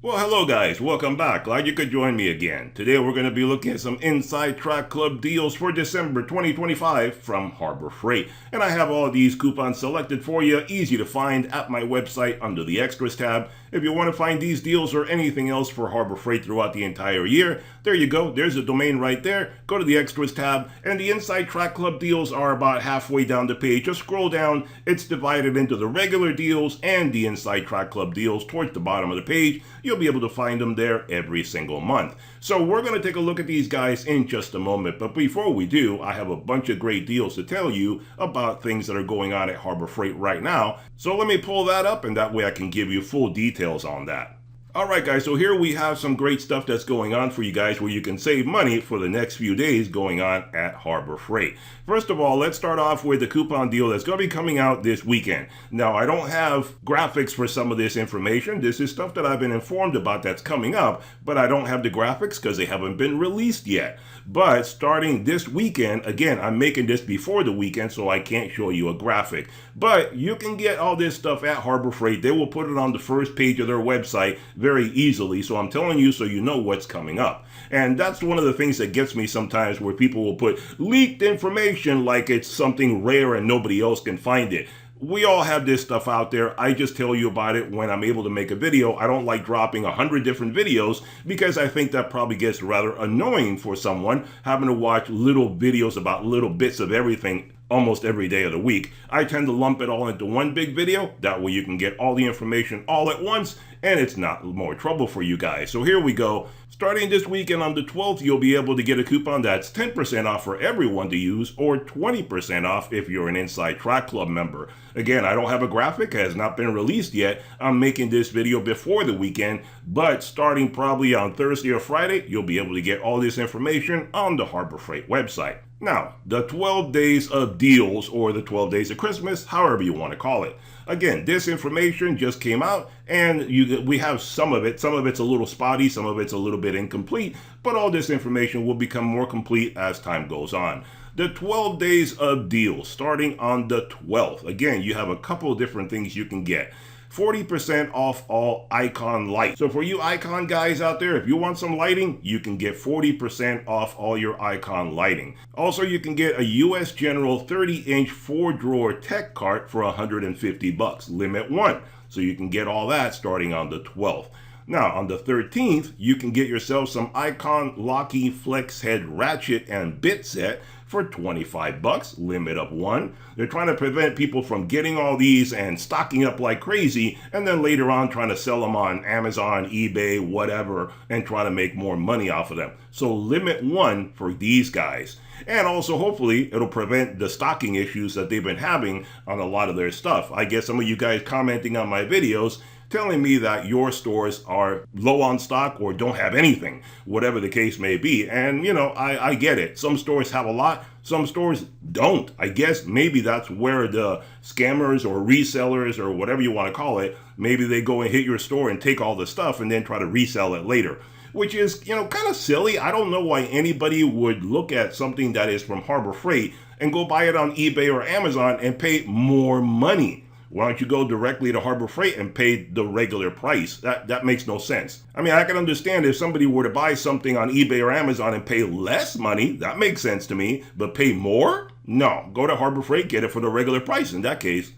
Well, hello guys, welcome back. Glad you could join me again. Today we're going to be looking at some Inside Track Club deals for December 2025 from Harbor Freight. And I have all these coupons selected for you, easy to find at my website under the Extras tab. If you want to find these deals or anything else for Harbor Freight throughout the entire year, there you go. There's a domain right there. Go to the Extras tab, and the Inside Track Club deals are about halfway down the page. Just scroll down. It's divided into the regular deals and the Inside Track Club deals towards the bottom of the page. You'll be able to find them there every single month. So we're going to take a look at these guys in just a moment. But before we do, I have a bunch of great deals to tell you about things that are going on at Harbor Freight right now. So let me pull that up, and that way I can give you full details on that. Alright guys, so here we have some great stuff that's going on for you guys where you can save money for the next few days going on at Harbor Freight. First of all, let's start off with the coupon deal that's going to be coming out this weekend. Now, I don't have graphics for some of this information. This is stuff that I've been informed about that's coming up, but I don't have the graphics because they haven't been released yet. But starting this weekend, again, I'm making this before the weekend, so I can't show you a graphic. But you can get all this stuff at Harbor Freight. They will put it on the first page of their website very easily. So I'm telling you so you know what's coming up. And that's one of the things that gets me sometimes, where people will put leaked information like it's something rare and nobody else can find it. We all have this stuff out there. I just tell you about it when I'm able to make a video. I don't like dropping 100 different videos because I think that probably gets rather annoying for someone having to watch little videos about little bits of everything almost every day of the week. I tend to lump it all into one big video. That way you can get all the information all at once and it's not more trouble for you guys. So here we go. Starting this weekend on the 12th, you'll be able to get a coupon that's 10% off for everyone to use, or 20% off if you're an Inside Track Club member. Again, I don't have a graphic, it has not been released yet. I'm making this video before the weekend, but starting probably on Thursday or Friday, you'll be able to get all this information on the Harbor Freight website. Now, the 12 days of deals, or the 12 days of Christmas, however you want to call it. Again, this information just came out, and we have some of it. Some of it's a little spotty, some of it's a little bit incomplete, but all this information will become more complete as time goes on. The 12 days of deals, starting on the 12th. Again, you have a couple of different things you can get. 40% off all Icon lights. So for you Icon guys out there, if you want some lighting, you can get 40% off all your Icon lighting. Also, you can get a US General 30-inch 4-drawer tech cart for $150, limit 1. So you can get all that starting on the 12th. Now, on the 13th, you can get yourself some Icon Locky Flex Head Ratchet and Bit Set for $25, limit of 1. They're trying to prevent people from getting all these and stocking up like crazy, and then later on trying to sell them on Amazon, eBay, whatever, and try to make more money off of them. So limit 1 for these guys. And also, hopefully, it'll prevent the stocking issues that they've been having on a lot of their stuff. I get some of you guys commenting on my videos telling me that your stores are low on stock or don't have anything, whatever the case may be. And, you know, I get it. Some stores have a lot, some stores don't. I guess maybe that's where the scammers or resellers or whatever you want to call it, maybe they go and hit your store and take all the stuff and then try to resell it later. Which is, you know, kind of silly. I don't know why anybody would look at something that is from Harbor Freight and go buy it on eBay or Amazon and pay more money. Why don't you go directly to Harbor Freight and pay the regular price? That makes no sense. I mean, I can understand if somebody were to buy something on eBay or Amazon and pay less money, that makes sense to me, but pay more? No, go to Harbor Freight, get it for the regular price in that case.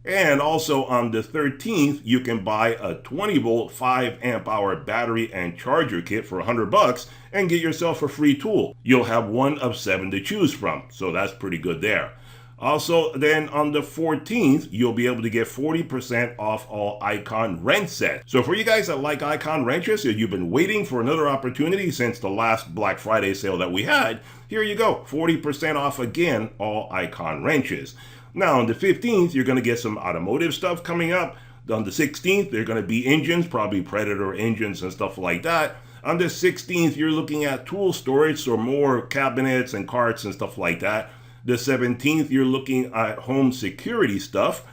And also on the 13th, you can buy a 20-volt 5-amp-hour battery and charger kit for $100 and get yourself a free tool. You'll have one of 7 to choose from, so that's pretty good there. Also, then on the 14th, you'll be able to get 40% off all Icon wrench sets. So for you guys that like Icon wrenches, if you've been waiting for another opportunity since the last Black Friday sale that we had, here you go, 40% off again, all Icon wrenches. Now on the 15th, you're going to get some automotive stuff coming up. On the 16th, they're going to be engines, probably Predator engines and stuff like that. On the 16th, you're looking at tool storage, so more cabinets and carts and stuff like that. The 17th, you're looking at home security stuff.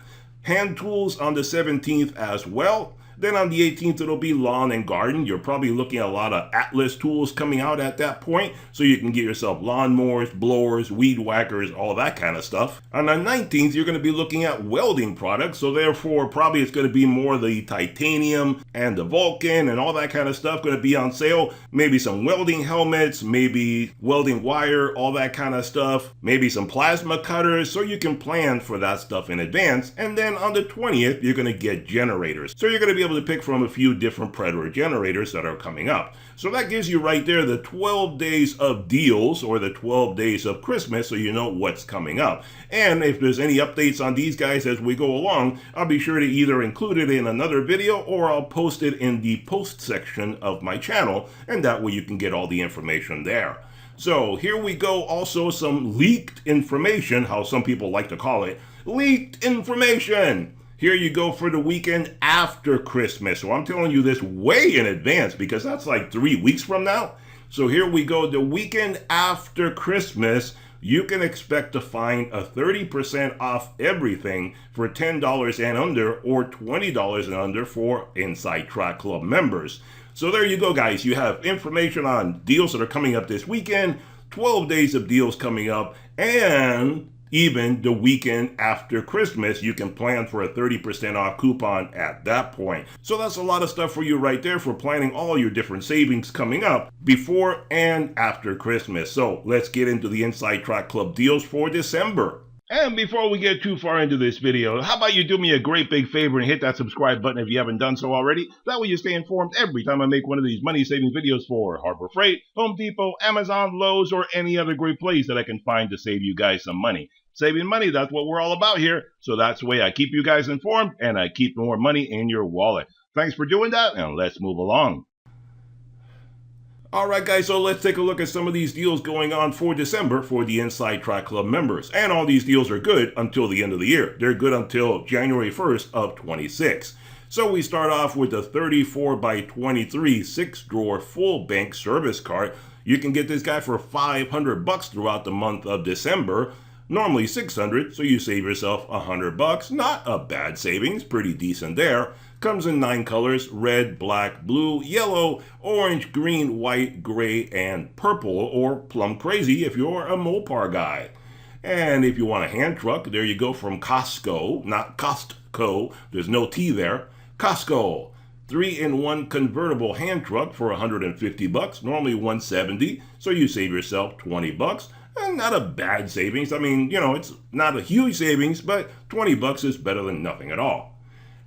Hand tools on the 17th as well. Then on the 18th, it'll be lawn and garden. You're probably looking at a lot of Atlas tools coming out at that point, so you can get yourself lawnmowers, blowers, weed whackers, all that kind of stuff. On the 19th, you're going to be looking at welding products, so therefore probably it's going to be more the titanium and the Vulcan and all that kind of stuff going to be on sale. Maybe some welding helmets, maybe welding wire, all that kind of stuff, maybe some plasma cutters, so you can plan for that stuff in advance. And then on the 20th, you're going to get generators. So you're going to be able to pick from a few different Predator generators that are coming up. So that gives you right there the 12 days of deals, or the 12 days of Christmas, so you know what's coming up. And if there's any updates on these guys as we go along, I'll be sure to either include it in another video or I'll post it in the post section of my channel, and that way you can get all the information there. So here we go, also some leaked information, how some people like to call it, leaked information. Here you go for the weekend after Christmas. So I'm telling you this way in advance because that's like 3 weeks from now. So here we go, the weekend after Christmas, you can expect to find a 30% off everything for $10 and under, or $20 and under for Inside Track Club members. So there you go, guys. You have information on deals that are coming up this weekend, 12 days of deals coming up, and even the weekend after Christmas, you can plan for a 30% off coupon at that point. So that's a lot of stuff for you right there for planning all your different savings coming up before and after Christmas. So let's get into the Inside Track Club deals for December. And before we get too far into this video, how about you do me a great big favor and hit that subscribe button if you haven't done so already? That way you stay informed every time I make one of these money saving videos for Harbor Freight, Home Depot, Amazon, Lowe's, or any other great place that I can find to save you guys some money. Saving money, that's what we're all about here. So that's the way I keep you guys informed and I keep more money in your wallet. Thanks for doing that, and let's move along. Alright guys, so let's take a look at some of these deals going on for December for the Inside Track Club members. And all these deals are good until the end of the year. They're good until January 1st of 26. So we start off with the 34x23 6-drawer full bank service cart. You can get this guy for $500 throughout the month of December. Normally $600, so you save yourself $100. Not a bad savings, pretty decent there. Comes in 9 colors: red, black, blue, yellow, orange, green, white, gray, and purple, or plum crazy if you're a Mopar guy. And if you want a hand truck, there you go, from Costco, not Costco, there's no T there. Costco, 3-in-1 convertible hand truck for $150, normally $170, so you save yourself $20. And not a bad savings. I mean, you know, it's not a huge savings, but $20 is better than nothing at all.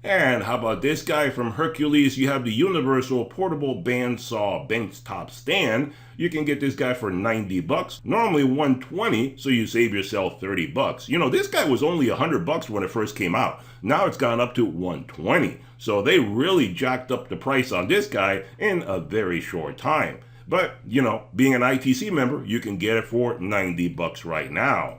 And how about this guy from Hercules? You have the Universal Portable Bandsaw Benchtop Stand. You can get this guy for $90, normally $120, so you save yourself $30. You know, this guy was only $100 when it first came out. Now it's gone up to $120. So they really jacked up the price on this guy in a very short time. But, you know, being an ITC member, you can get it for $90 right now.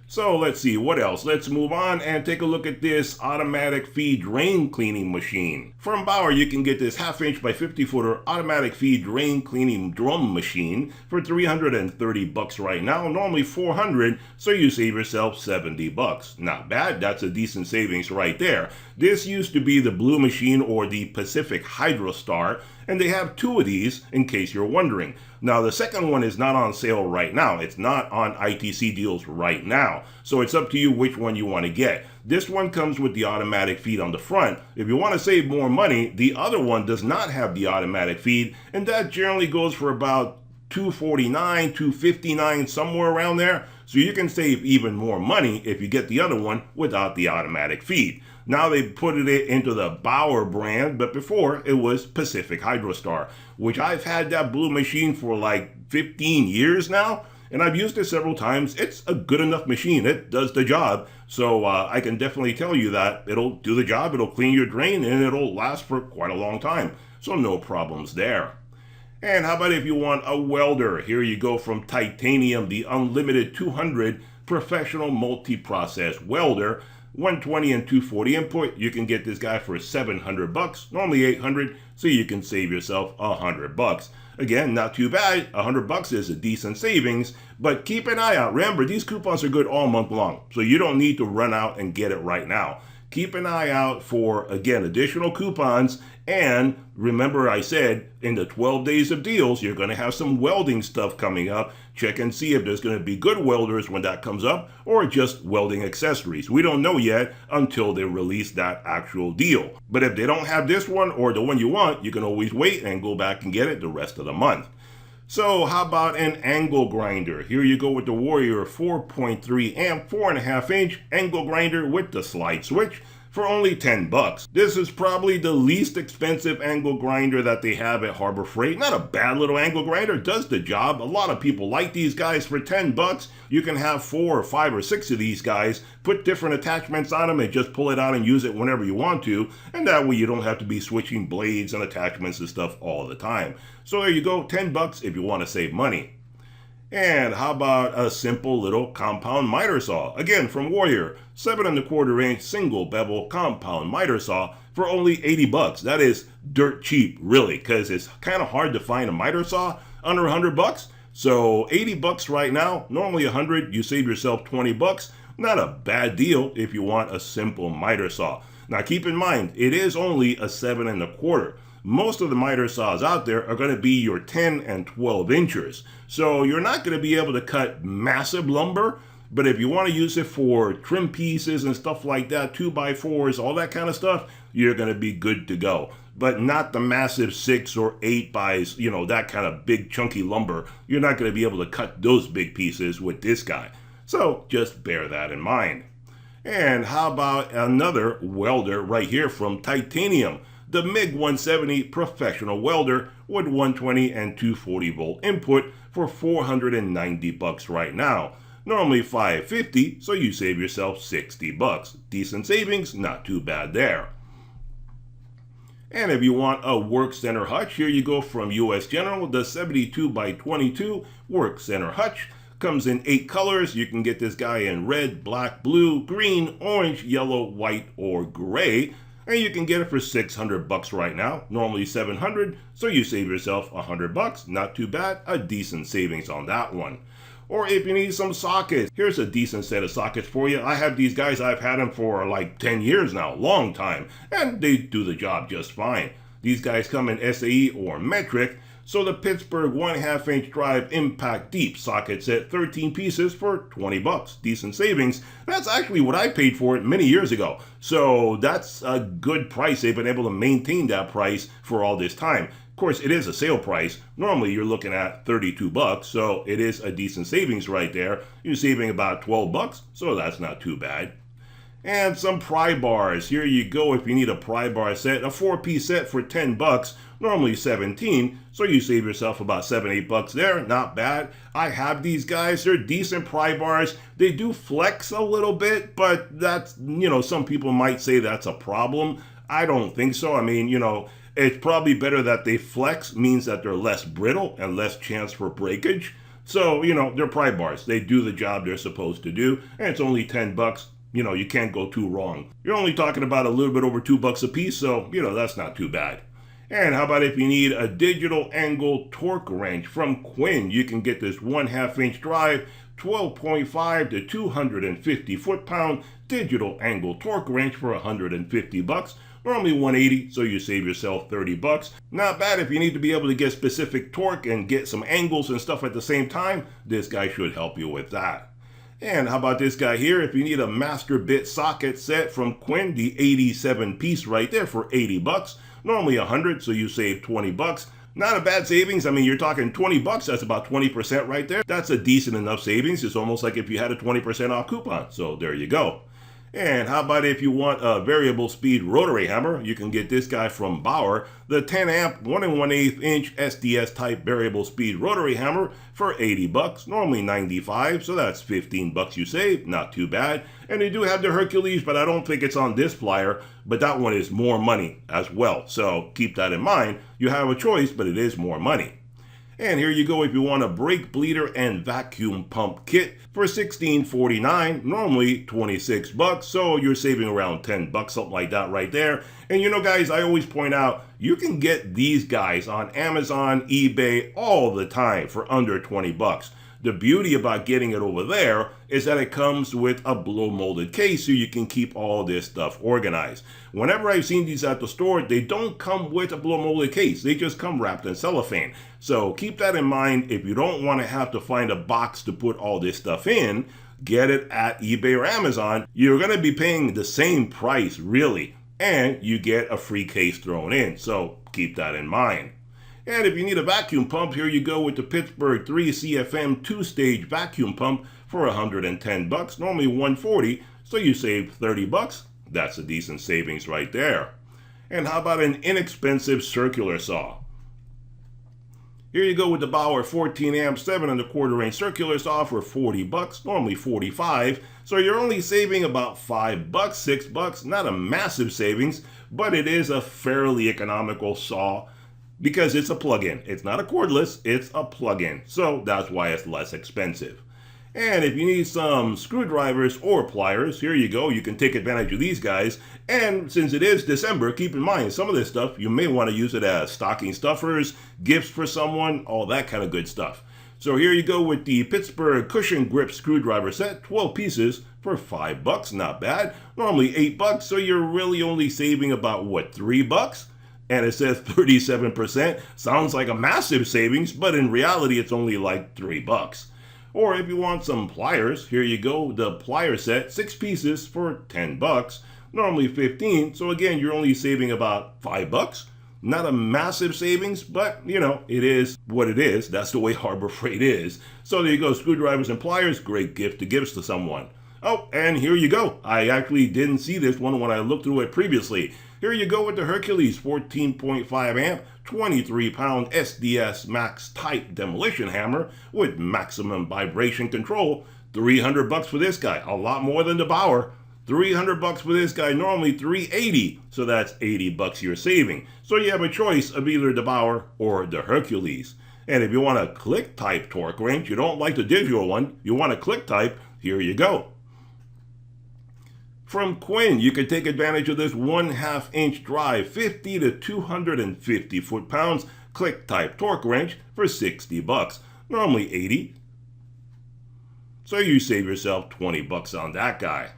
So let's see, what else? Let's move on and take a look at this automatic feed drain cleaning machine. From Bauer, you can get this 1/2 by 50-footer automatic feed drain cleaning drum machine for $330 right now, normally $400, so you save yourself $70. Not bad, that's a decent savings right there. This used to be the Blue Machine or the Pacific Hydrostar, and they have 2 of these in case you're wondering. Now the second one is not on sale right now. It's not on ITC deals right now. So it's up to you which one you want to get. This one comes with the automatic feed on the front. If you want to save more money, the other one does not have the automatic feed, and that generally goes for about $249, $259, somewhere around there. So you can save even more money if you get the other one without the automatic feed. Now they put it into the Bauer brand, but before it was Pacific Hydrostar, which I've had that Blue Machine for like 15 years now, and I've used it several times. It's a good enough machine. It does the job. So I can definitely tell you that it'll do the job. It'll clean your drain, and it'll last for quite a long time. So no problems there. And how about if you want a welder? Here you go from Titanium, the Unlimited 200 Professional Multi-Process Welder. 120 and 240 input. You can get this guy for $700, normally $800, so you can save yourself $100. Again, not too bad. $100 is a decent savings, but keep an eye out. Remember, these coupons are good all month long, so you don't need to run out and get it right now. keep an eye out for, again, additional coupons. And remember, I said in the 12 days of deals, you're going to have some welding stuff coming up. Check and see if there's going to be good welders when that comes up, or just welding accessories. We don't know yet until they release that actual deal. But if they don't have this one or the one you want, you can always wait and go back and get it the rest of the month. So how about an angle grinder? Here you go with the Warrior 4.3 amp, 4.5 inch angle grinder with the slide switch for only 10 bucks. This is probably the least expensive angle grinder that they have at Harbor Freight. Not a bad little angle grinder, does the job. A lot of people like these guys. For 10 bucks, you can have 4 or 5 or 6 of these guys, put different attachments on them and just pull it out and use it whenever you want to. And that way you don't have to be switching blades and attachments and stuff all the time. So there you go, 10 bucks if you want to save money. And how about a simple little compound miter saw? Again, from Warrior, 7¼ inch single bevel compound miter saw for only 80 bucks. That is dirt cheap, really, because it's kind of hard to find a miter saw under 100 bucks. So 80 bucks right now, normally 100, you save yourself 20 bucks. Not a bad deal if you want a simple miter saw. Now keep in mind, it is only a 7¼ Most of the miter saws out there are going to be your 10 and 12 inchers. So you're not going to be able to cut massive lumber, but if you want to use it for trim pieces and stuff like that, 2x4s, all that kind of stuff, you're going to be good to go. But not the massive 6 or 8x, that kind of big chunky lumber. You're not going to be able to cut those big pieces with this guy. So just bear that in mind. And how about another welder right here from Titanium? The MiG 170 professional welder with 120 and 240 volt input for 490 bucks right now. Normally $550, so you save yourself 60 bucks. Decent savings, not too bad there. And if you want a work center hutch, here you go from US General, the 72x22 work center hutch. Comes in 8 colors. You can get this guy in red, black, blue, green, orange, yellow, white, or gray. And you can get it for 600 bucks right now, normally 700, so you save yourself 100 bucks. Not too bad, a decent savings on that one. Or if you need some sockets, here's a decent set of sockets for you. I have these guys, I've had them for like 10 years now, long time, and they do the job just fine. These guys come in SAE or metric. So the Pittsburgh 1/2 inch drive impact deep socket set, 13 pieces for 20 bucks. Decent savings. That's actually what I paid for it many years ago. So that's a good price. They've been able to maintain that price for all this time. Of course, it is a sale price. Normally you're looking at 32 bucks. So it is a decent savings right there. You're saving about 12 bucks. So that's not too bad. And some pry bars. Here you go if you need a pry bar set. A 4-piece set for 10 bucks, normally 17. So you save yourself about 7-8 bucks there. Not bad. I have these guys. They're decent pry bars. They do flex a little bit, but that's, some people might say that's a problem. I don't think so. I mean, it's probably better that they flex, means that they're less brittle and less chance for breakage. So, they're pry bars. They do the job they're supposed to do. And it's only 10 bucks. You can't go too wrong. You're only talking about a little bit over 2 bucks a piece, so, that's not too bad. And how about if you need a digital angle torque wrench from Quinn? You can get this 1/2 inch drive, 12.5 to 250 foot-pound digital angle torque wrench for 150 bucks. Normally 180, so you save yourself 30 bucks. Not bad if you need to be able to get specific torque and get some angles and stuff at the same time. This guy should help you with that. And how about this guy here? If you need a master bit socket set from Quinn, the 87 piece right there for 80 bucks. Normally 100, so you save 20 bucks. Not a bad savings. I mean, you're talking 20 bucks. That's about 20% right there. That's a decent enough savings. It's almost like if you had a 20% off coupon. So there you go. And how about if you want a variable speed rotary hammer? You can get this guy from Bauer, the 10 amp 1 1/8 inch SDS type variable speed rotary hammer for 80 bucks, normally 95, so that's 15 bucks you save, not too bad. And they do have the Hercules, but I don't think it's on this flyer, but that one is more money as well. So keep that in mind. You have a choice, but it is more money. And here you go if you want a brake bleeder and vacuum pump kit for $16.49, normally 26 bucks, so you're saving around 10 bucks, something like that right there. And guys, I always point out, you can get these guys on Amazon, eBay all the time for under 20 bucks. The beauty about getting it over there is that it comes with a blow molded case so you can keep all this stuff organized. Whenever I've seen these at the store, they don't come with a blow molded case. They just come wrapped in cellophane. So keep that in mind. If you don't want to have to find a box to put all this stuff in, get it at eBay or Amazon. You're going to be paying the same price, really, and you get a free case thrown in. So keep that in mind. And if you need a vacuum pump, here you go with the Pittsburgh 3 CFM 2-stage vacuum pump for $110, normally $140, so you save $30. That's a decent savings right there. And how about an inexpensive circular saw? Here you go with the Bauer 14 amp 7 1/4 range circular saw for $40, normally $45. So you're only saving about $5, $6, not a massive savings, but it is a fairly economical saw because it's a plug-in. It's not a cordless, it's a plug-in. So that's why it's less expensive. And if you need some screwdrivers or pliers, here you go. You can take advantage of these guys. And since it is December, keep in mind, some of this stuff, you may want to use it as stocking stuffers, gifts for someone, all that kind of good stuff. So here you go with the Pittsburgh cushion grip screwdriver set, 12 pieces for $5, not bad. Normally $8, so you're really only saving about, what, $3? And it says 37%. Sounds like a massive savings, but in reality, it's only like $3. Or if you want some pliers, here you go, the plier set, 6 pieces for $10, normally $15. So again, you're only saving about $5. Not a massive savings, but you know, it is what it is. That's the way Harbor Freight is. So there you go, screwdrivers and pliers, great gift to give to someone. Oh, and here you go. I actually didn't see this one when I looked through it previously. Here you go with the Hercules 14.5 amp, 23-pound SDS Max type demolition hammer with maximum vibration control. $300 for this guy, a lot more than the Bauer. $300 for this guy, normally $380, so that's $80 you're saving. So you have a choice of either the Bauer or the Hercules. And if you want a click type torque wrench, you don't like the digital one, you want a click type, here you go. From Quinn, you can take advantage of this 1/2 inch drive, 50 to 250 foot-pounds click type torque wrench for $60, normally $80. So you save yourself $20 on that guy.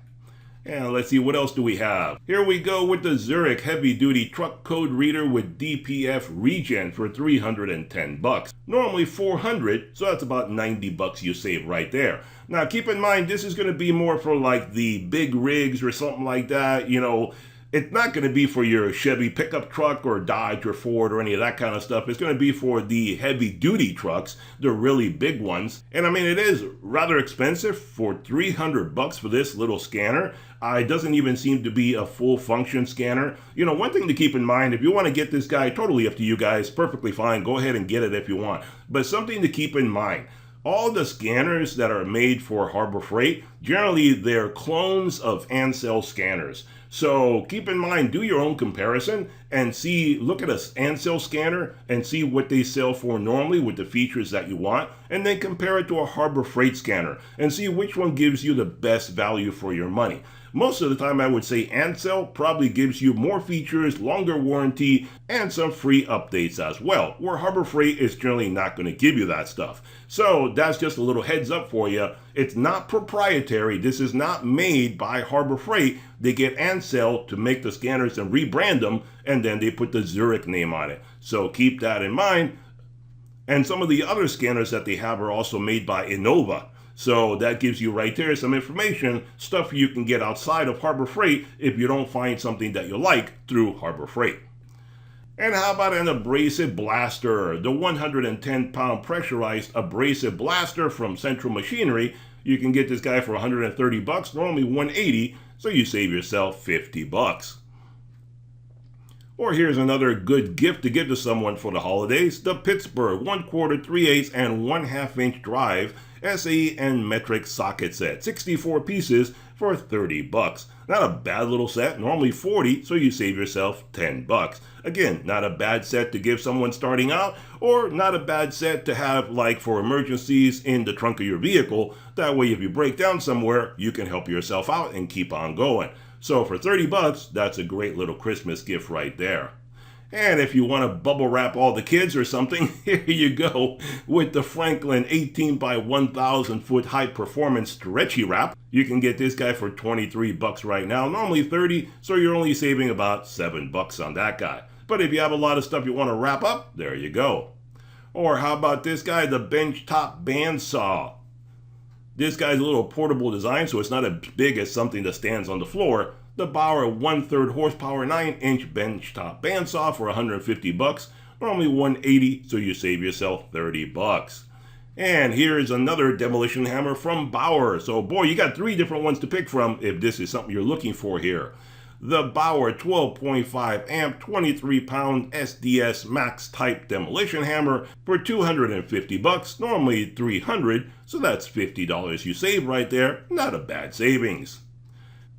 And let's see, what else do we have? Here we go with the Zurich heavy duty truck code reader with DPF regen for $310. Normally $400, so that's about $90 you save right there. Now keep in mind, this is going to be more for like the big rigs or something like that, you know. It's not going to be for your Chevy pickup truck or Dodge or Ford or any of that kind of stuff. It's going to be for the heavy duty trucks, the really big ones. And I mean, it is rather expensive for $300 for this little scanner. It doesn't even seem to be a full function scanner. You know, one thing to keep in mind, if you want to get this guy, totally up to you guys, perfectly fine. Go ahead and get it if you want. But something to keep in mind. All the scanners that are made for Harbor Freight, generally they're clones of Ansell scanners. So keep in mind, do your own comparison and see, look at an Ansell scanner and see what they sell for normally with the features that you want, and then compare it to a Harbor Freight scanner and see which one gives you the best value for your money. Most of the time, I would say Ansell probably gives you more features, longer warranty, and some free updates as well, where Harbor Freight is generally not going to give you that stuff. So that's just a little heads up for you. It's not proprietary. This is not made by Harbor Freight. They get Ansell to make the scanners and rebrand them, and then they put the Zurich name on it. So keep that in mind. And some of the other scanners that they have are also made by Innova. So that gives you right there some information, stuff you can get outside of Harbor Freight if you don't find something that you like through Harbor Freight. And how about an abrasive blaster? The 110-pound pressurized abrasive blaster from Central Machinery. You can get this guy for $130, normally $180, so you save yourself $50. Or here's another good gift to give to someone for the holidays, the Pittsburgh 1/4, 3/8, and 1/2 inch drive SAE and metric socket set, 64 pieces for $30. Not a bad little set, normally $40, so you save yourself $10. Again, not a bad set to give someone starting out, or not a bad set to have like for emergencies in the trunk of your vehicle. That way if you break down somewhere, you can help yourself out and keep on going. So for $30, that's a great little Christmas gift right there. And if you want to bubble wrap all the kids or something, here you go with the Franklin 18 by 1000 foot high performance stretchy wrap. You can get this guy for 23 bucks right now, normally 30, so you're only saving about 7 bucks on that guy. But if you have a lot of stuff you want to wrap up, there you go. Or how about this guy, the benchtop bandsaw? This guy's a little portable design, so it's not as big as something that stands on the floor. The Bauer 1/3 horsepower 9-inch benchtop bandsaw for 150 bucks, normally 180, so you save yourself 30 bucks. And here's another demolition hammer from Bauer. So boy, you got 3 different ones to pick from if this is something you're looking for here. The Bauer 12.5 amp 23 pound SDS Max type demolition hammer for 250 bucks, normally 300, so that's $50 you save right there. Not a bad savings.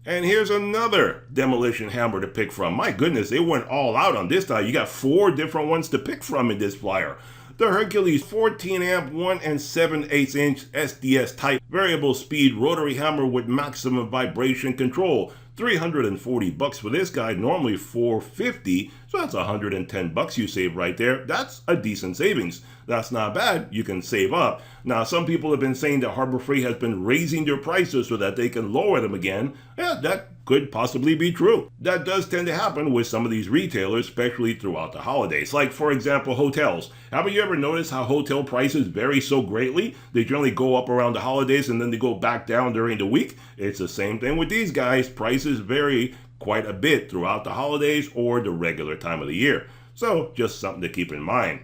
And here's another demolition hammer to pick from. My goodness, they went all out on this guy. You got 4 different ones to pick from in this flyer. The Hercules 14 amp 1 7/8 inch SDS type variable speed rotary hammer with maximum vibration control. 340 bucks for this guy, normally 450, so that's 110 bucks you save right there. That's a decent savings. That's not bad. You can save up. Now, some people have been saying that Harbor Freight has been raising their prices so that they can lower them again. Yeah, that could possibly be true. That does tend to happen with some of these retailers, especially throughout the holidays. Like, for example, hotels. Haven't you ever noticed how hotel prices vary so greatly? They generally go up around the holidays and then they go back down during the week. It's the same thing with these guys. Prices vary quite a bit throughout the holidays or the regular time of the year. So, just something to keep in mind.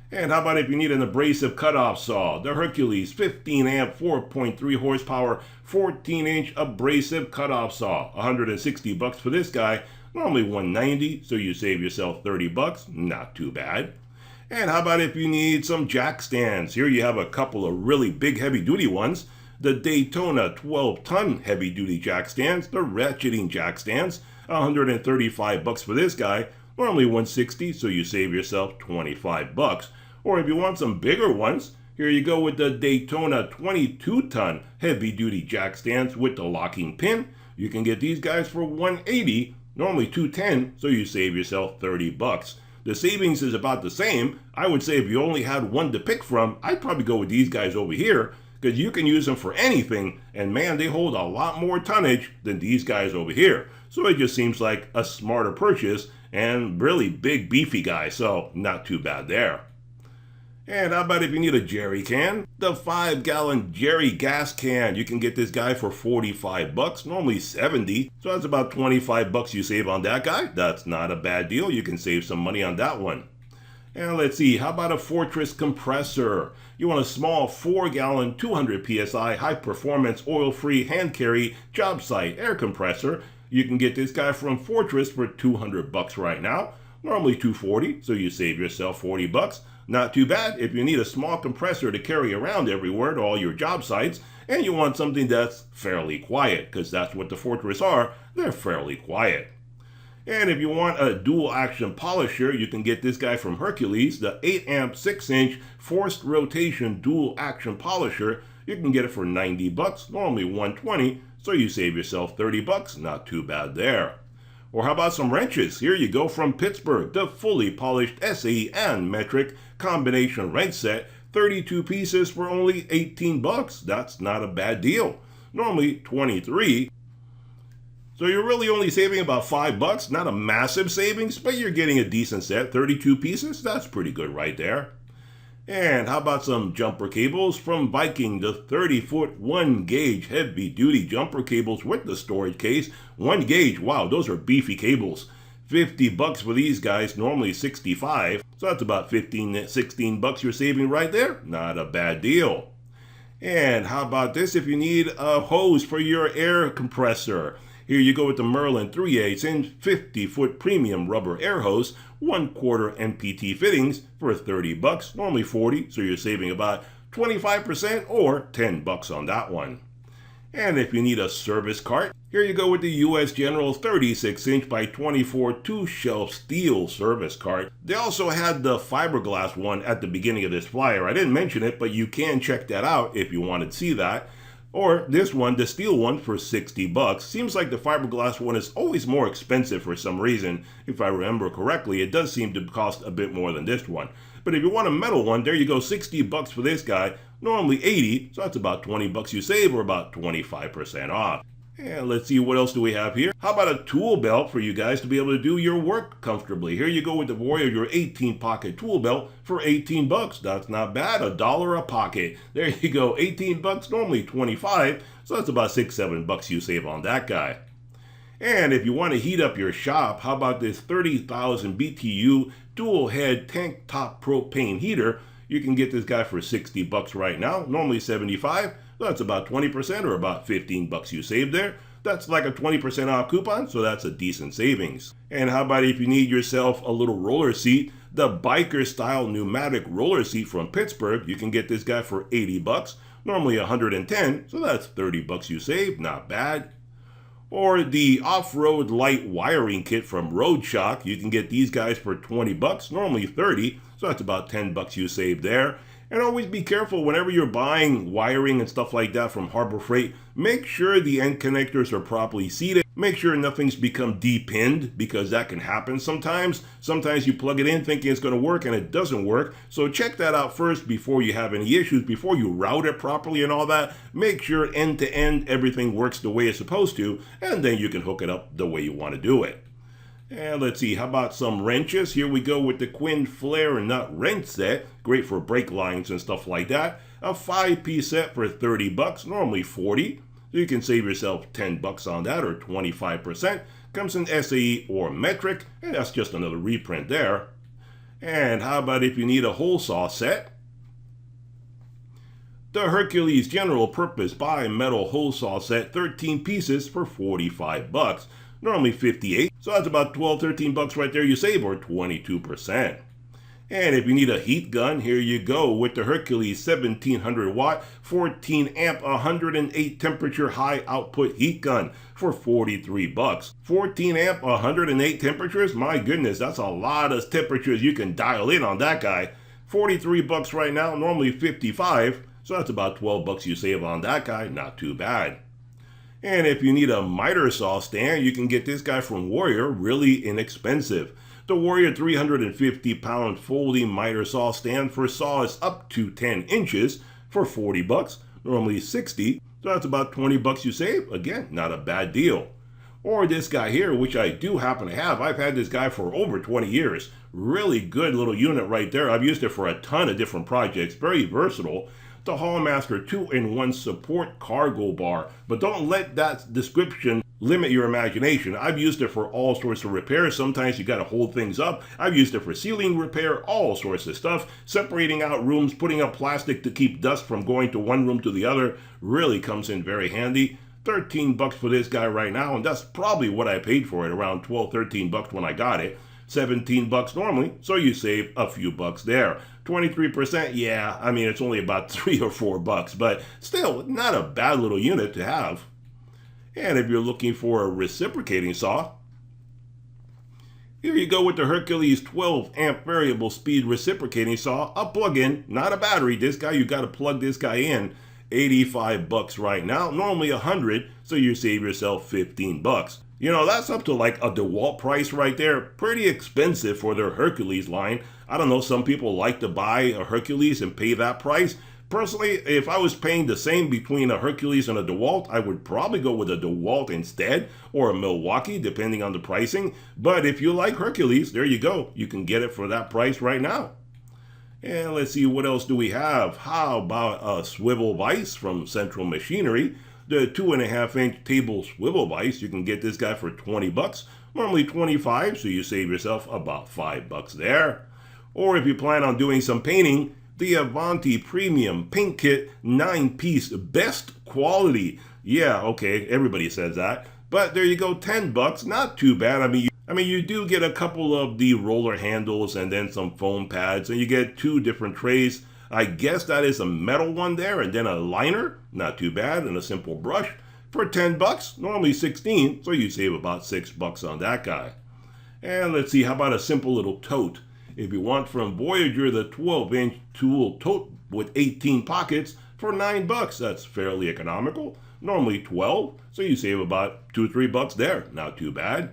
And how about if you need an abrasive cutoff saw? The Hercules 15 amp 4.3 horsepower 14-inch abrasive cutoff saw. 160 bucks for this guy, normally 190, so you save yourself 30 bucks. Not too bad. And how about if you need some jack stands? Here you have a couple of really big heavy duty ones. The Daytona 12-ton heavy duty jack stands, the ratcheting jack stands. 135 bucks for this guy, normally 160, so you save yourself 25 bucks. Or if you want some bigger ones, here you go with the Daytona 22-ton heavy-duty jack stands with the locking pin. You can get these guys for 180, normally 210, so you save yourself 30 bucks. The savings is about the same. I would say if you only had one to pick from, I'd probably go with these guys over here, because you can use them for anything, and man, they hold a lot more tonnage than these guys over here. So it just seems like a smarter purchase, and really big beefy guy, so not too bad there. And how about if you need a jerry can? The 5-gallon Jerry gas can. You can get this guy for 45 bucks, normally 70. So that's about 25 bucks you save on that guy. That's not a bad deal. You can save some money on that one. And let's see, how about a Fortress compressor? You want a small 4-gallon 200 psi high-performance oil-free hand-carry job site air compressor. You can get this guy from Fortress for 200 bucks right now. Normally 240, so you save yourself 40 bucks. Not too bad if you need a small compressor to carry around everywhere to all your job sites, and you want something that's fairly quiet, because that's what the Fortress are. They're fairly quiet. And if you want a dual action polisher, you can get this guy from Hercules, the 8 amp 6-inch forced rotation dual action polisher. You can get it for 90 bucks, normally 120, so you save yourself 30 bucks. Not too bad there. Or how about some wrenches? Here you go from Pittsburgh, the fully polished SE and metric combination wrench set, 32 pieces for only 18 bucks. That's not a bad deal. Normally 23. So you're really only saving about 5 bucks. Not a massive savings, but you're getting a decent set, 32 pieces. That's pretty good right there. And how about some jumper cables from Viking, the 30-foot 1-gauge heavy-duty jumper cables with the storage case. 1 gauge, wow, those are beefy cables. 50 bucks for these guys, normally 65. So that's about 16 bucks you're saving right there. Not a bad deal. And how about this if you need a hose for your air compressor? Here you go with the Merlin 3/8-inch 50-foot premium rubber air hose, 1/4 MPT fittings for 30 bucks, normally 40, so you're saving about 25% or 10 bucks on that one. And if you need a service cart, here you go with the US General 36-inch by 24 2-shelf steel service cart. They also had the fiberglass one at the beginning of this flyer. I didn't mention it, but you can check that out if you want to see that. Or this one, the steel one, for 60 bucks. Seems like the fiberglass one is always more expensive for some reason. If I remember correctly, it does seem to cost a bit more than this one. But if you want a metal one, there you go, 60 bucks for this guy. Normally 80, so that's about 20 bucks you save, or about 25% off. And let's see, what else do we have here? How about a tool belt for you guys to be able to do your work comfortably? Here you go with the Voyager 18 pocket tool belt for 18 bucks. That's not bad, $1 a pocket. There you go, 18 bucks, normally 25, so that's about 6-7 bucks you save on that guy. And if you want to heat up your shop, how about this 30,000 BTU dual head tank top propane heater? You can get this guy for 60 bucks right now, normally 75. That's about 20%, or about 15 bucks you save there. That's like a 20% off coupon, so that's a decent savings. And how about if you need yourself a little roller seat, the biker style pneumatic roller seat from Pittsburgh, you can get this guy for 80 bucks, normally 110, so that's 30 bucks you save, not bad. Or the off-road light wiring kit from Road Shock, you can get these guys for 20 bucks, normally 30, so that's about 10 bucks you save there. And always be careful whenever you're buying wiring and stuff like that from Harbor Freight. Make sure the end connectors are properly seated. Make sure nothing's become de-pinned, because that can happen sometimes. Sometimes you plug it in thinking it's going to work and it doesn't work. So check that out first before you have any issues, before you route it properly and all that. Make sure end to end everything works the way it's supposed to, and then you can hook it up the way you want to do it. And let's see, how about some wrenches? Here we go with the Quinn Flare Nut Wrench Set. Great for brake lines and stuff like that. A 5-piece set for 30 bucks, normally 40. So you can save yourself 10 bucks on that, or 25%. Comes in SAE or metric, and that's just another reprint there. And how about if you need a hole saw set? The Hercules General Purpose Bi-Metal Hole Saw Set, 13 pieces for 45 bucks. Normally 58, so that's about 12-13 bucks right there you save, or 22%. And if you need a heat gun, here you go with the Hercules 1700 watt, 14 amp, 108 temperature high output heat gun for 43 bucks. 14 amp, 108 temperatures, my goodness, that's a lot of temperatures you can dial in on that guy. 43 bucks right now, normally 55, so that's about 12 bucks you save on that guy, not too bad. And if you need a miter saw stand, you can get this guy from Warrior, really inexpensive. The Warrior 350-pound folding miter saw stand for saws up to 10 inches for 40 bucks, normally 60, so that's about 20 bucks you save. Again, not a bad deal. Or this guy here, which I do happen to have. I've had this guy for over 20 years. Really good little unit right there. I've used it for a ton of different projects. Very versatile. The Hallmaster 2-in-1 support cargo bar, but don't let that description limit your imagination. I've used it for all sorts of repairs. Sometimes you got to hold things up. I've used it for ceiling repair, all sorts of stuff, separating out rooms, putting up plastic to keep dust from going to one room to the other. Really comes in very handy. 13 bucks for this guy right now, and that's probably what I paid for it, around 12-13 bucks when I got it. 17 bucks normally, so you save a few bucks there. 23%, yeah, I mean, it's only about 3 or 4 bucks, but still not a bad little unit to have. And if you're looking for a reciprocating saw, here you go with the Hercules 12 amp variable speed reciprocating saw, a plug-in, not a battery. This guy, you got to plug this guy in. 85 bucks right now, normally 100, so you save yourself 15 bucks. You know, that's up to like a DeWalt price right there. Pretty expensive for their Hercules line. I don't know, some people like to buy a Hercules and pay that price. Personally, if I was paying the same between a Hercules and a DeWalt, I would probably go with a DeWalt instead, or a Milwaukee, depending on the pricing. But if you like Hercules, there you go. You can get it for that price right now. And let's see, what else do we have? How about a swivel vise from Central Machinery? The 2.5-inch table swivel vise, you can get this guy for 20 bucks, normally 25, so you save yourself about 5 bucks there. Or if you plan on doing some painting, the Avanti Premium Paint Kit 9-piece best quality. Yeah, okay, everybody says that. But there you go, 10 bucks, not too bad. I mean, you do get a couple of the roller handles and then some foam pads, and you get 2 different trays. I guess that is a metal one there, and then a liner, not too bad, and a simple brush for 10 bucks, normally 16, so you save about 6 bucks on that guy. And let's see, how about a simple little tote? If you want from Voyager, the 12-inch tool tote with 18 pockets, for $9. That's fairly economical. Normally 12, so you save about $2 or $3 there. Not too bad.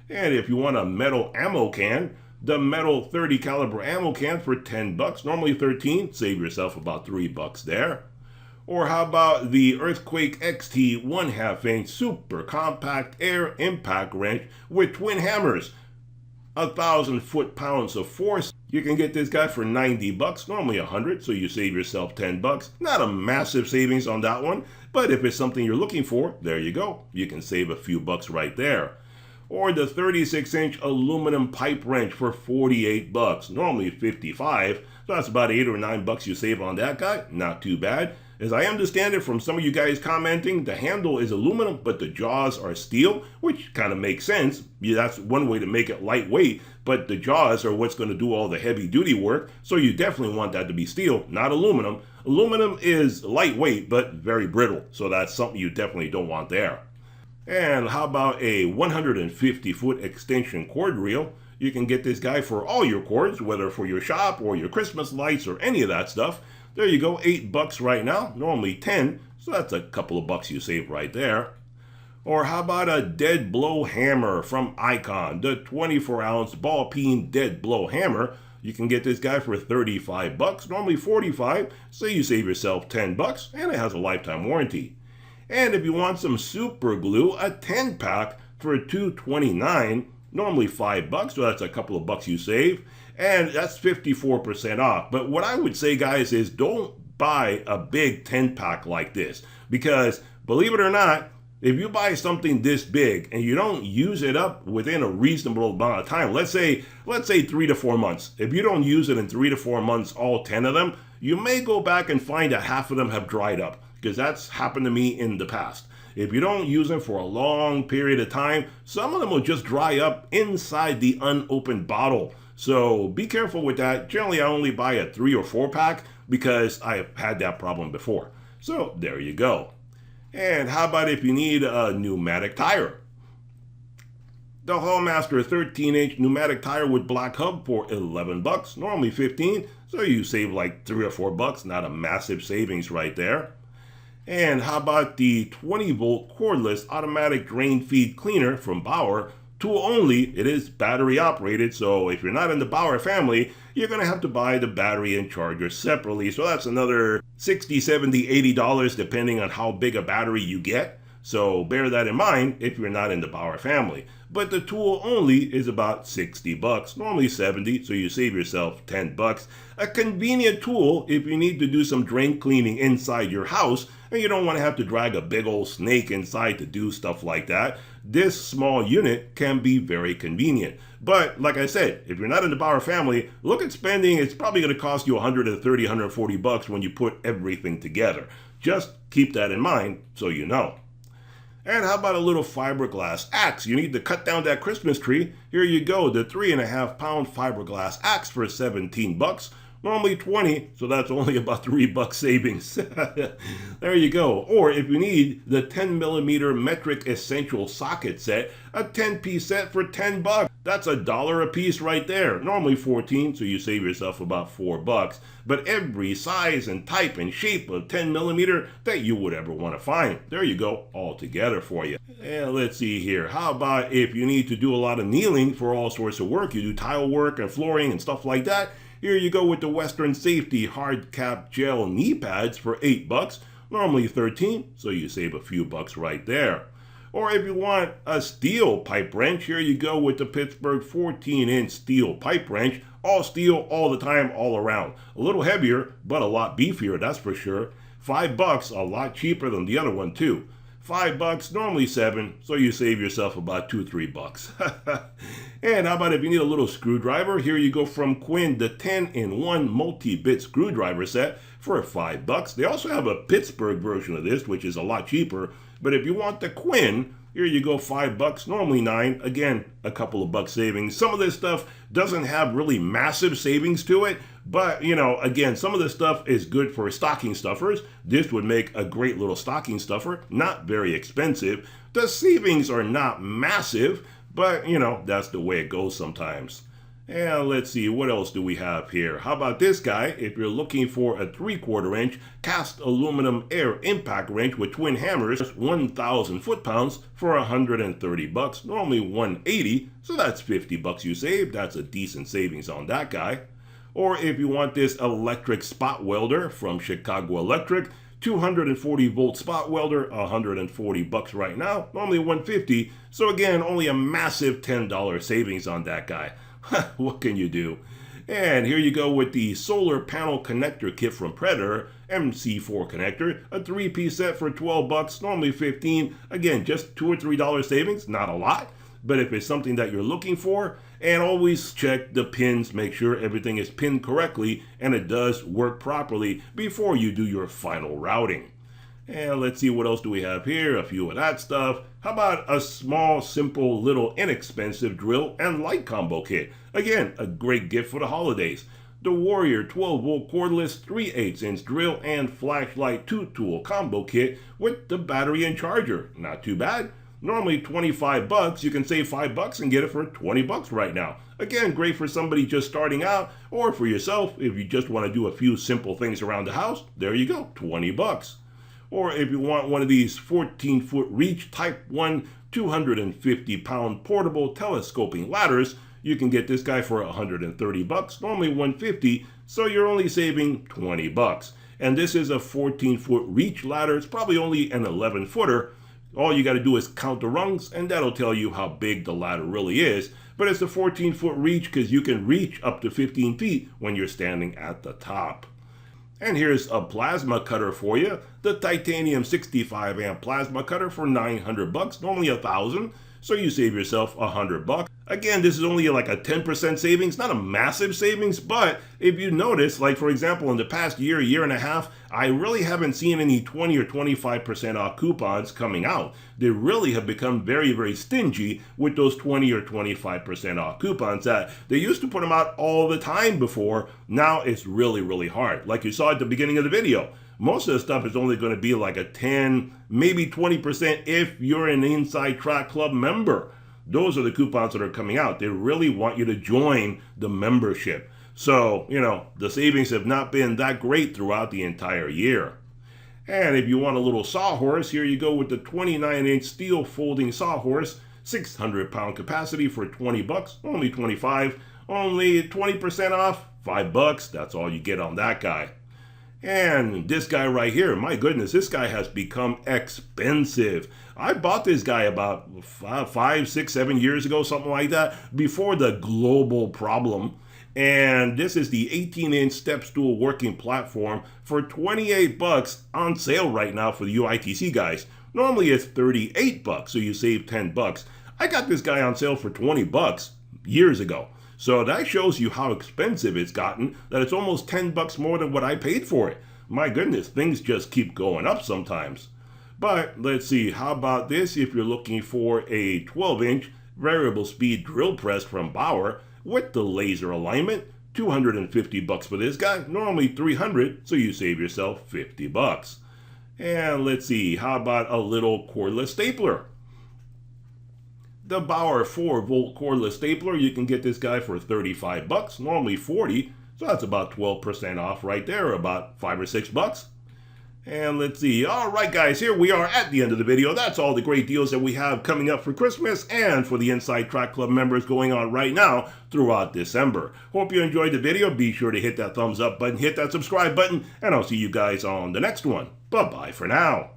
And if you want a metal ammo can, the metal 30 caliber ammo can for $10, normally 13, save yourself about $3 there. Or how about the Earthquake XT 1/2 inch super compact air impact wrench with twin hammers, 1,000 foot-pounds of force. You can get this guy for $90, normally 100, so you save yourself $10. Not a massive savings on that one, but if it's something you're looking for, there you go. You can save a few bucks right there. Or the 36-inch aluminum pipe wrench for $48, normally $55, so that's about $8 or $9 you save on that guy. Not too bad. As I understand it from some of you guys commenting, the handle is aluminum, but the jaws are steel, which kind of makes sense. Yeah, that's one way to make it lightweight, but the jaws are what's going to do all the heavy-duty work, so you definitely want that to be steel, not aluminum. Aluminum is lightweight, but very brittle, so that's something you definitely don't want there. And how about a 150-foot extension cord reel? You can get this guy for all your cords, whether for your shop or your Christmas lights or any of that stuff. There you go, $8 right now, normally 10, so that's a couple of bucks you save right there. Or how about a dead blow hammer from Icon, the 24-ounce ball peen dead blow hammer. You can get this guy for $35, normally $45, so you save yourself $10, and it has a lifetime warranty. And if you want some super glue, a 10-pack for $229, normally $5, so that's a couple of bucks you save. And that's 54% off. But what I would say, guys, is don't buy a big 10-pack like this. Because, believe it or not, if you buy something this big and you don't use it up within a reasonable amount of time, let's say 3 to 4 months. If you don't use it in 3 to 4 months, all 10 of them, you may go back and find that half of them have dried up. Because that's happened to me in the past. If you don't use them for a long period of time, some of them will just dry up inside the unopened bottle. So be careful with that. Generally, I only buy a 3 or 4 pack because I've had that problem before. So there you go. And how about if you need a pneumatic tire? The Hallmaster 13-inch pneumatic tire with black hub for $11, normally $15, so you save like $3 or $4, not a massive savings right there. And how about the 20-volt cordless automatic drain feed cleaner from Bauer? Tool only, it is battery operated, so if you're not in the Bauer family, you're going to have to buy the battery and charger separately. So that's another $60, $70, $80 depending on how big a battery you get. So bear that in mind if you're not in the Bauer family. But the tool only is about $60, normally $70, so you save yourself $10. A convenient tool if you need to do some drain cleaning inside your house and you don't want to have to drag a big old snake inside to do stuff like that. This small unit can be very convenient. But like I said, if you're not in the Bauer family, look at spending. It's probably going to cost you $130, $140 when you put everything together. Just keep that in mind so you know. And how about a little fiberglass axe? You need to cut down that Christmas tree. Here you go, the 3.5-pound fiberglass axe for $17. Normally $20, so that's only about $3 savings. There you go. Or if you need the 10mm metric essential socket set, a 10-piece set for $10. That's $1 a piece right there. Normally $14, so you save yourself about $4. But every size and type and shape of 10mm that you would ever want to find. There you go, all together for you. And let's see here. How about if you need to do a lot of kneeling for all sorts of work? You do tile work and flooring and stuff like that. Here you go with the Western Safety hard cap gel knee pads for $8, normally $13, so you save a few bucks right there. Or if you want a steel pipe wrench, here you go with the Pittsburgh 14-inch steel pipe wrench, all steel all the time, all around. A little heavier, but a lot beefier, that's for sure. $5, a lot cheaper than the other one too. $5, normally $7, so you save yourself about $2, $3. And how about if you need a little screwdriver? Here you go from Quinn, the 10-in-1 multi-bit screwdriver set for $5. They also have a Pittsburgh version of this, which is a lot cheaper. But if you want the Quinn, here you go, $5, normally $9. Again, a couple of bucks savings. Some of this stuff doesn't have really massive savings to it, but, you know, again, some of this stuff is good for stocking stuffers. This would make a great little stocking stuffer, not very expensive. The savings are not massive, but, you know, that's the way it goes sometimes. And let's see, what else do we have here? How about this guy? If you're looking for a 3/4 inch cast aluminum air impact wrench with twin hammers, 1,000 foot-pounds for $130. Normally $180, so that's $50 you save. That's a decent savings on that guy. Or if you want this electric spot welder from Chicago Electric, 240 volt spot welder, $140 right now, normally $150. So again, only a massive $10 savings on that guy. What can you do? And here you go with the solar panel connector kit from Predator, MC4 connector, a 3-piece set for $12, normally $15. Again, just $2 or $3 savings, not a lot. But if it's something that you're looking for, and always check the pins, make sure everything is pinned correctly and it does work properly before you do your final routing. And let's see, what else do we have here? A few of that stuff. How about a small, simple, little inexpensive drill and light combo kit? Again, a great gift for the holidays. The Warrior 12-volt cordless 3/8 inch drill and flashlight 2-tool combo kit with the battery and charger. Not too bad. Normally $25, you can save $5 and get it for $20 right now. Again, great for somebody just starting out, or for yourself if you just want to do a few simple things around the house. There you go, $20. Or if you want one of these 14-foot reach Type 1 250-pound portable telescoping ladders, you can get this guy for $130, normally $150, so you're only saving $20. And this is a 14-foot reach ladder. It's probably only an 11-footer. All you got to do is count the rungs, and that'll tell you how big the ladder really is. But it's a 14-foot reach because you can reach up to 15 feet when you're standing at the top. And here's a plasma cutter for you. The titanium 65 amp plasma cutter for $900, normally $1,000. So you save yourself $100. Again, this is only like a 10% savings, not a massive savings, but if you notice, like for example, in the past year and a half, I really haven't seen any 20 or 25% off coupons coming out. They really have become very, very stingy with those 20 or 25% off coupons that they used to put them out all the time before. Now it's really, really hard. Like you saw at the beginning of the video. Most of the stuff is only going to be like a 10, maybe 20% if you're an Inside Track Club member. Those are the coupons that are coming out. They really want you to join the membership. So, the savings have not been that great throughout the entire year. And if you want a little sawhorse, here you go with the 29-inch steel folding sawhorse, 600-pound capacity for $20, only $25, only 20% off, $5. That's all you get on that guy. And this guy right here, my goodness, this guy has become expensive. I bought this guy about 5, 6, 7 years ago, something like that, before the global problem. And this is the 18-inch step stool working platform for $28 on sale right now for the UITC guys. Normally it's $38, so you save $10. I got this guy on sale for $20 years ago. So that shows you how expensive it's gotten, that it's almost $10 more than what I paid for it. My goodness, things just keep going up sometimes. But let's see, how about this if you're looking for a 12-inch variable speed drill press from Bauer with the laser alignment, $250 for this guy, normally $300, so you save yourself $50. And let's see, how about a little cordless stapler? The Bauer 4-volt cordless stapler, you can get this guy for $35, normally $40, so that's about 12% off right there, about $5 or $6. And let's see, all right guys, here we are at the end of the video. That's all the great deals that we have coming up for Christmas and for the Inside Track Club members going on right now throughout December. Hope you enjoyed the video. Be sure to hit that thumbs up button, hit that subscribe button, and I'll see you guys on the next one. Bye-bye for now.